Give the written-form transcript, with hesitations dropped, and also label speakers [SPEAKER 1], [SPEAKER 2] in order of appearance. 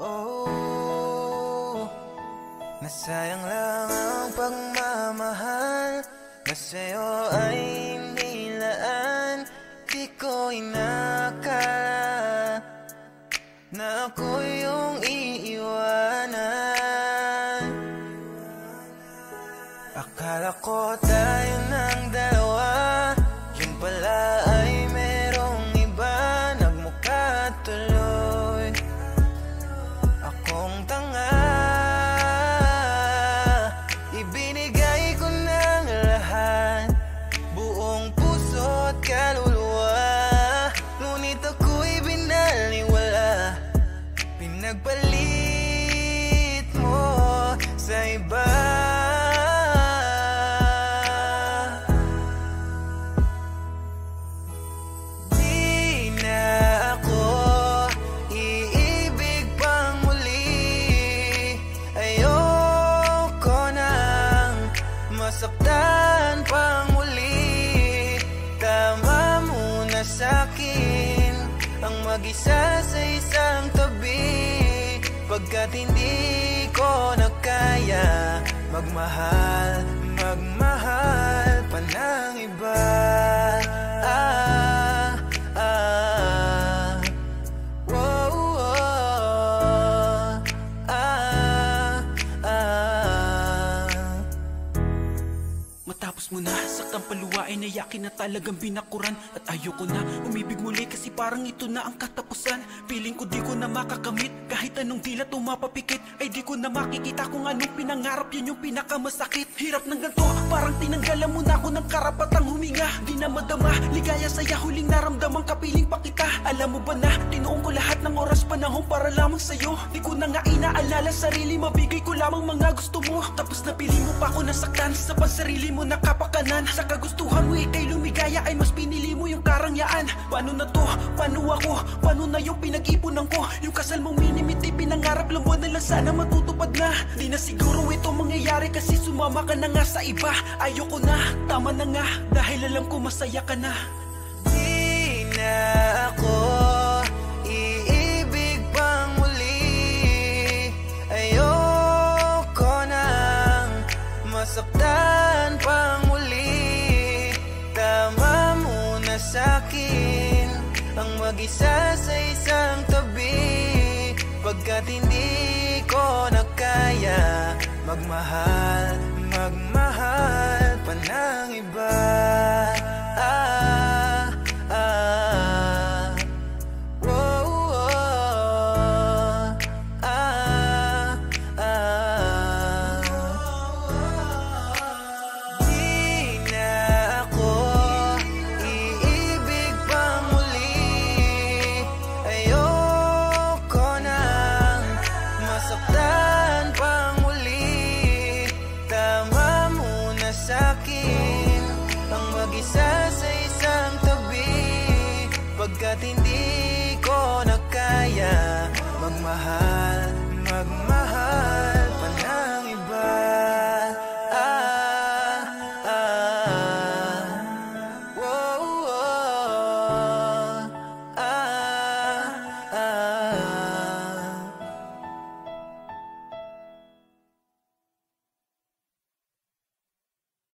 [SPEAKER 1] Oh, nasayang lang ang pagmamahal na sa'yo ay nilaan. Di ko inakala na ako yung iiwanan. Akala ko tayo ng dalawa, yun pala ay merong iba. Nagmukha tuloy akong tanga. Ibinigay ko ng lahat, buong puso't kaluluwa. Ngunit ako'y binaliwala, pinagpalit mo sa iba. Masaktan pang muli, tama mo na sa'kin ang mag-isa sa isang tabi. Pagkat hindi ko na kaya magmahal, magmahal pa ng iba.
[SPEAKER 2] Matapos mo na saktang paluwain na yakin na talagang binakuran. At ayoko na umibig muli kasi parang ito na ang katapusan. Feeling ko di ko na makakamit, kahit anong dilat o mapapikit ay di ko na makikita kung anong pinangarap. Yan yung pinakamasakit. Hirap ng ganito, parang tinanggalan mo na ako ng karapatang huminga. Di na madama, ligaya saya huling naramdaman, kapiling pa kita. Alam mo ba na tinuong ko lahat ng oras panahon para lamang sa'yo. Di ko na nga inaalala sarili, mabigay ko lamang mga gusto mo. Tapos napili mo pa ako nasaktan sa pansarili mo na kapakanan. Sa kagustuhan mo ikay lumigaya ay mas pinili mo yung karangyaan. Paano na to? Paano ako? Paano na yung pinag-ipunan ko? Yung kasal mong minimiti, pinangarap lang buwan na lang sana matutupad na. Di na siguro ito mangyayari kasi sumama ka na nga sa iba. Ayoko na, tama na nga, dahil alam ko masaya ka na.
[SPEAKER 1] Di na ako iibig pang muli. Ayoko nang masaktan pang muli. Tama mo na sa'kin ang mag-isa sa isang tabi. Pagkat hindi ko na kaya magmahal, magmahal pa ng iba. Pagkat hindi ko na kaya magmahal, magmahal